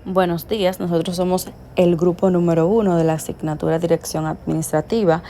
Buenos días, nosotros somos el grupo número 1 de la asignatura Dirección Administrativa.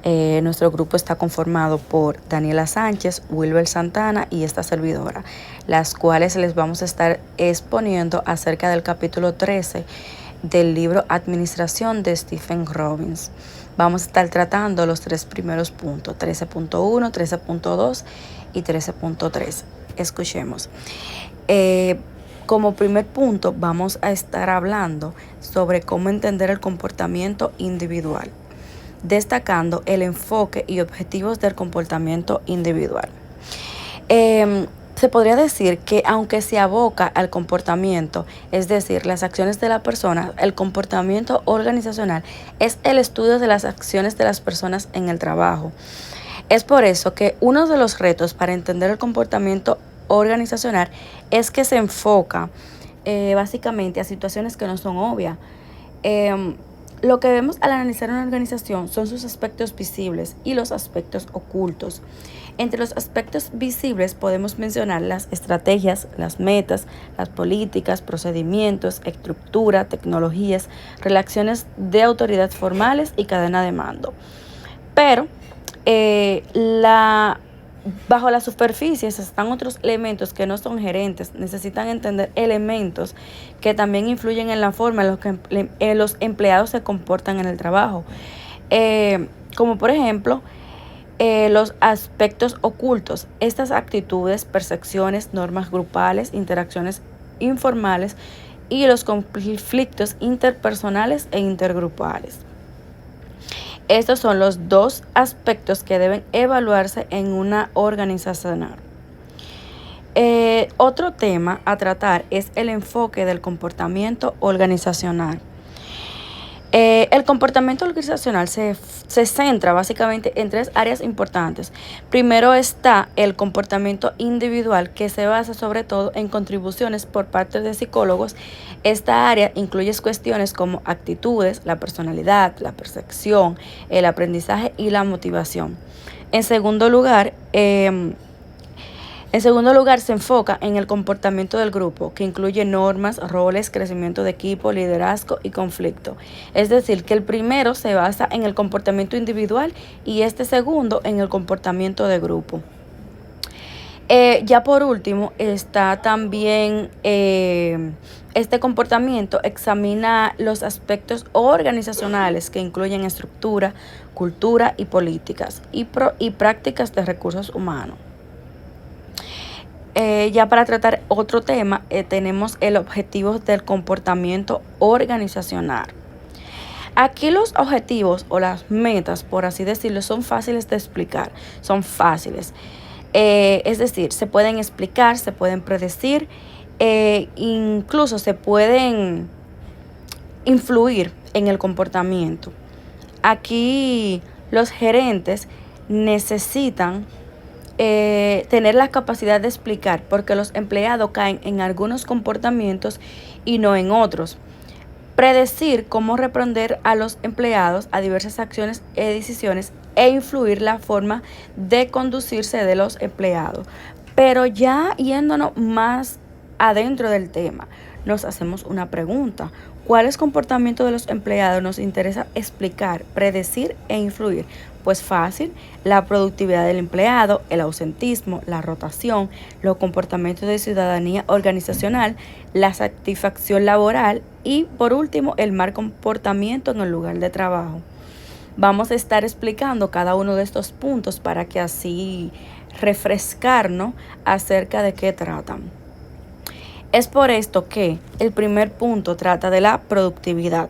Nuestro grupo está conformado por Daniela Sánchez, Wilber Santana y esta servidora, las cuales les vamos a estar exponiendo acerca del capítulo 13 del libro Administración de Stephen Robbins. Vamos a estar tratando los tres primeros puntos, 13.1, 13.2 y 13.3. Escuchemos. Como primer punto, vamos a estar hablando sobre cómo entender el comportamiento individual, destacando el enfoque y objetivos del comportamiento individual. Se podría decir que aunque se aboca al comportamiento, es decir, las acciones de la persona, el comportamiento organizacional es el estudio de las acciones de las personas en el trabajo. Es por eso que uno de los retos para entender el comportamiento organizacional es que se enfoca básicamente a situaciones que no son obvias. Lo que vemos al analizar una organización son sus aspectos visibles y los aspectos ocultos. Entre los aspectos visibles podemos mencionar las estrategias, las metas, las políticas, procedimientos, estructura, tecnologías, relaciones de autoridad formales y cadena de mando. Pero bajo la superficie están otros elementos que no son gerentes, necesitan entender elementos que también influyen en la forma en la que los empleados se comportan en el trabajo, como por ejemplo los aspectos ocultos, estas actitudes, percepciones, normas grupales, interacciones informales y los conflictos interpersonales e intergrupales. Estos son los dos aspectos que deben evaluarse en una organización. Otro tema a tratar es el enfoque del comportamiento organizacional. El comportamiento organizacional se centra básicamente en tres áreas importantes. Primero está el comportamiento individual, que se basa sobre todo en contribuciones por parte de psicólogos. Esta área incluye cuestiones como actitudes, la personalidad, la percepción, el aprendizaje y la motivación. En segundo lugar, se enfoca en el comportamiento del grupo, que incluye normas, roles, crecimiento de equipo, liderazgo y conflicto. Es decir, que el primero se basa en el comportamiento individual y este segundo en el comportamiento de grupo. Ya por último está también este comportamiento examina los aspectos organizacionales que incluyen estructura, cultura y políticas y prácticas de recursos humanos. Ya para tratar otro tema, tenemos el objetivo del comportamiento organizacional. Aquí los objetivos o las metas, por así decirlo, son fáciles de explicar, son fáciles. Es decir, se pueden explicar, se pueden predecir, incluso se pueden influir en el comportamiento. Aquí los gerentes necesitan tener la capacidad de explicar porque los empleados caen en algunos comportamientos y no en otros. Predecir cómo reprender a los empleados a diversas acciones y decisiones e influir la forma de conducirse de los empleados. Pero ya yéndonos más adentro del tema, nos hacemos una pregunta. ¿Cuáles comportamientos de los empleados nos interesa explicar, predecir e influir? Pues fácil, la productividad del empleado, el ausentismo, la rotación, los comportamientos de ciudadanía organizacional, la satisfacción laboral y por último el mal comportamiento en el lugar de trabajo. Vamos a estar explicando cada uno de estos puntos para que así refrescarnos acerca de qué tratan. Es por esto que el primer punto trata de la productividad,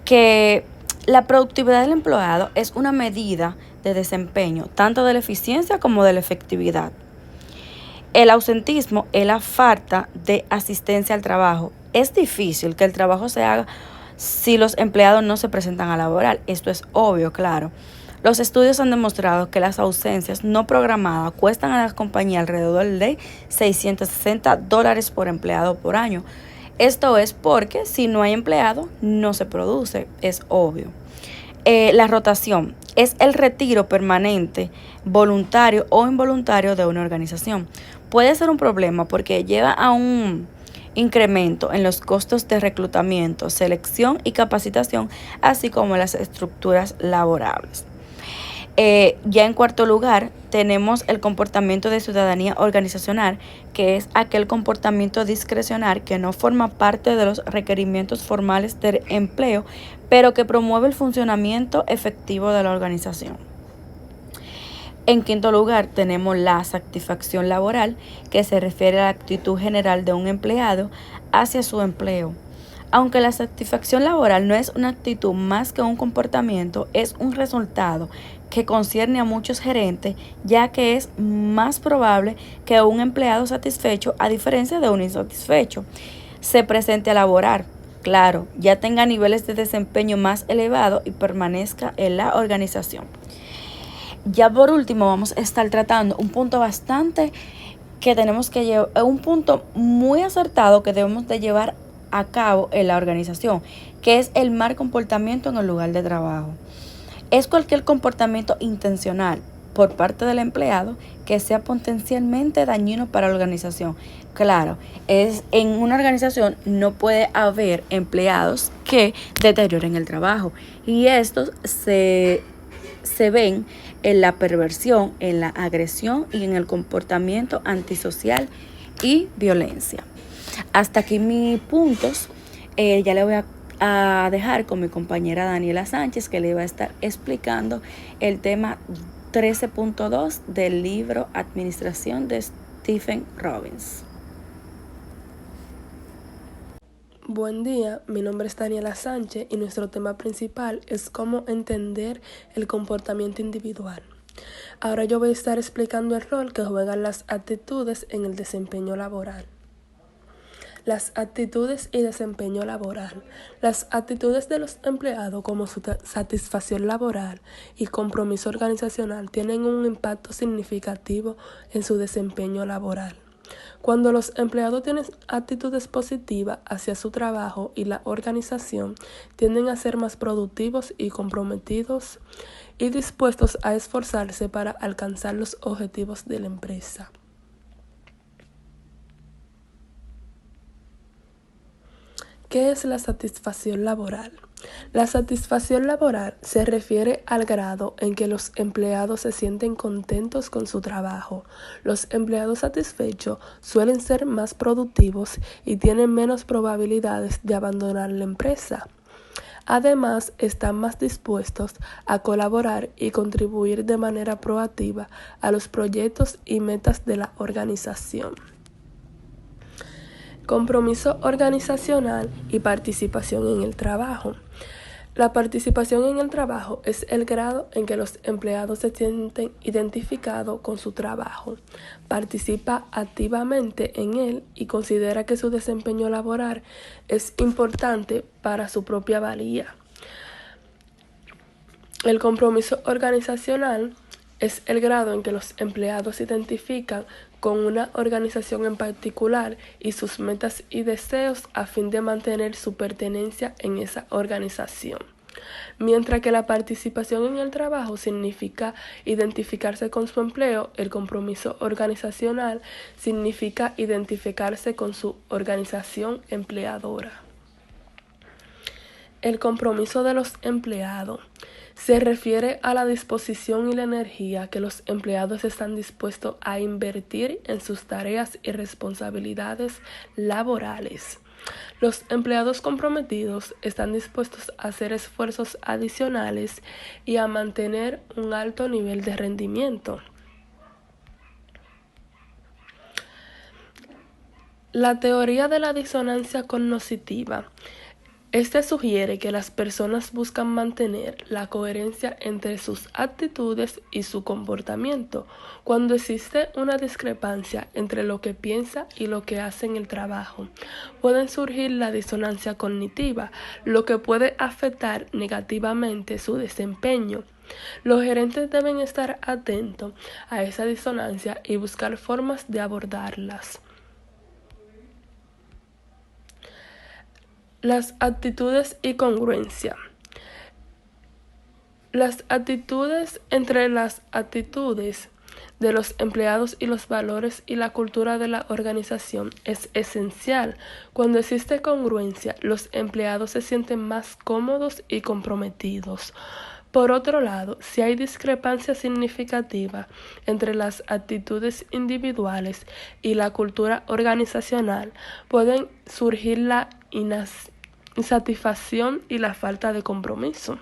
que la productividad del empleado es una medida de desempeño, tanto de la eficiencia como de la efectividad. El ausentismo es la falta de asistencia al trabajo. Es difícil que el trabajo se haga si los empleados no se presentan a laborar. Esto es obvio, claro. Los estudios han demostrado que las ausencias no programadas cuestan a las compañías alrededor de $660 por empleado por año. Esto es porque si no hay empleado, no se produce, es obvio. La rotación es el retiro permanente, voluntario o involuntario de una organización. Puede ser un problema porque lleva a un incremento en los costos de reclutamiento, selección y capacitación, así como las estructuras laborables. Ya en cuarto lugar, tenemos el comportamiento de ciudadanía organizacional, que es aquel comportamiento discrecional que no forma parte de los requerimientos formales del empleo, pero que promueve el funcionamiento efectivo de la organización. En quinto lugar, tenemos la satisfacción laboral, que se refiere a la actitud general de un empleado hacia su empleo. Aunque la satisfacción laboral no es una actitud más que un comportamiento, es un resultado que concierne a muchos gerentes, ya que es más probable que un empleado satisfecho, a diferencia de un insatisfecho, se presente a laborar. Claro, ya tenga niveles de desempeño más elevados y permanezca en la organización. Ya por último vamos a estar tratando un punto bastante que tenemos que llevar, un punto muy acertado que debemos de llevar a cabo en la organización, que es el mal comportamiento en el lugar de trabajo. Es cualquier comportamiento intencional por parte del empleado que sea potencialmente dañino para la organización. Claro, en una organización no puede haber empleados que deterioren el trabajo, y estos se ven en la perversión, en la agresión y en el comportamiento antisocial y violencia. Hasta aquí mis puntos. Ya le voy a dejar con mi compañera Daniela Sánchez, que le va a estar explicando el tema 13.2 del libro Administración de Stephen Robbins. Buen día, mi nombre es Daniela Sánchez y nuestro tema principal es cómo entender el comportamiento individual. Ahora yo voy a estar explicando el rol que juegan las actitudes en el desempeño laboral. Las actitudes y desempeño laboral. Las actitudes de los empleados como su satisfacción laboral y compromiso organizacional tienen un impacto significativo en su desempeño laboral. Cuando los empleados tienen actitudes positivas hacia su trabajo y la organización, tienden a ser más productivos y comprometidos y dispuestos a esforzarse para alcanzar los objetivos de la empresa. ¿Qué es la satisfacción laboral? La satisfacción laboral se refiere al grado en que los empleados se sienten contentos con su trabajo. Los empleados satisfechos suelen ser más productivos y tienen menos probabilidades de abandonar la empresa. Además, están más dispuestos a colaborar y contribuir de manera proactiva a los proyectos y metas de la organización. Compromiso organizacional y participación en el trabajo. La participación en el trabajo es el grado en que los empleados se sienten identificados con su trabajo, participa activamente en él y considera que su desempeño laboral es importante para su propia valía. El compromiso organizacional es el grado en que los empleados se identifican con una organización en particular y sus metas y deseos a fin de mantener su pertenencia en esa organización. Mientras que la participación en el trabajo significa identificarse con su empleo, el compromiso organizacional significa identificarse con su organización empleadora. El compromiso de los empleados se refiere a la disposición y la energía que los empleados están dispuestos a invertir en sus tareas y responsabilidades laborales. Los empleados comprometidos están dispuestos a hacer esfuerzos adicionales y a mantener un alto nivel de rendimiento. La teoría de la disonancia cognitiva. Este sugiere que las personas buscan mantener la coherencia entre sus actitudes y su comportamiento. Cuando existe una discrepancia entre lo que piensa y lo que hace en el trabajo, puede surgir la disonancia cognitiva, lo que puede afectar negativamente su desempeño. Los gerentes deben estar atentos a esa disonancia y buscar formas de abordarlas. Las actitudes y congruencia. Las actitudes entre las actitudes de los empleados y los valores y la cultura de la organización es esencial. Cuando existe congruencia, los empleados se sienten más cómodos y comprometidos. Por otro lado, si hay discrepancia significativa entre las actitudes individuales y la cultura organizacional, pueden surgir la insatisfacción y la falta de compromiso.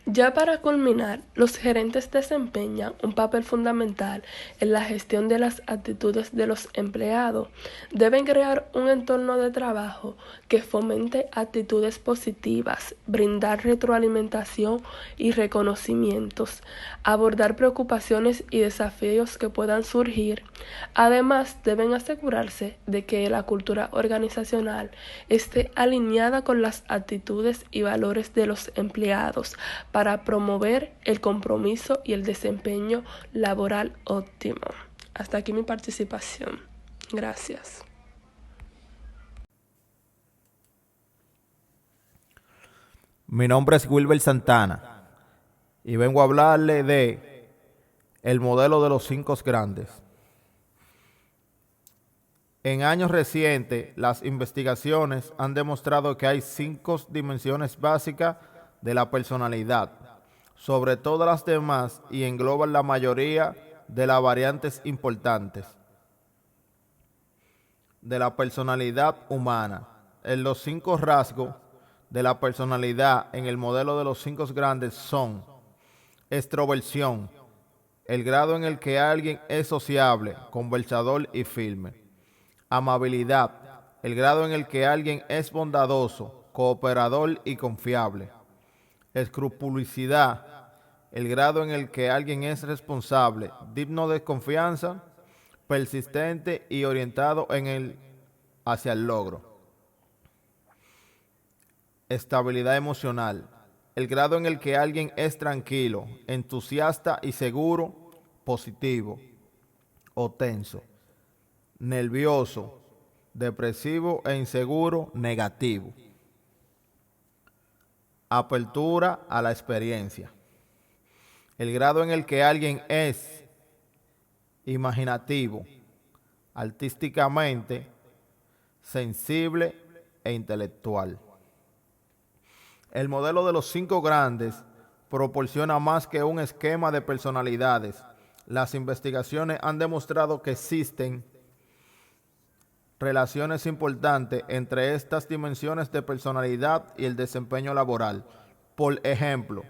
Ya para culminar, los gerentes desempeñan un papel fundamental en la gestión de las actitudes de los empleados. Deben crear un entorno de trabajo que fomente actitudes positivas, brindar retroalimentación y reconocimientos, abordar preocupaciones y desafíos que puedan surgir. Además, deben asegurarse de que la cultura organizacional esté alineada con las actitudes y valores de los empleados para promover el compromiso y el desempeño laboral óptimo. Hasta aquí mi participación. Gracias. Mi nombre es Wilber Santana y vengo a hablarle de el modelo de los 5 grandes. En años recientes, las investigaciones han demostrado que hay 5 dimensiones básicas de la personalidad, sobre todas las demás, y engloban la mayoría de las variantes importantes de la personalidad humana. En los 5 rasgos de la personalidad en el modelo de los 5 grandes son: extroversión, el grado en el que alguien es sociable, conversador y firme; amabilidad, el grado en el que alguien es bondadoso, cooperador y confiable; escrupulosidad, el grado en el que alguien es responsable, digno de confianza, persistente y orientado hacia el logro; estabilidad emocional, el grado en el que alguien es tranquilo, entusiasta y seguro, positivo o tenso; nervioso, depresivo e inseguro, negativo; apertura a la experiencia, el grado en el que alguien es imaginativo, artísticamente sensible e intelectual. El modelo de los 5 grandes proporciona más que un esquema de personalidades. Las investigaciones han demostrado que existen relaciones importantes entre estas dimensiones de personalidad y el desempeño laboral. Por ejemplo,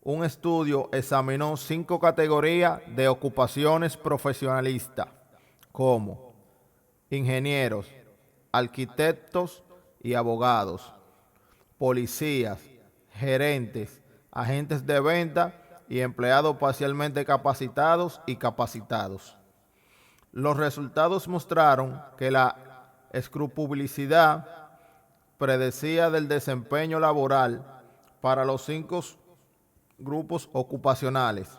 un estudio examinó 5 categorías de ocupaciones profesionalistas, como ingenieros, arquitectos y abogados, policías, gerentes, agentes de venta y empleados parcialmente capacitados y capacitados. Los resultados mostraron que la escrupulosidad predecía del desempeño laboral para los 5 grupos ocupacionales.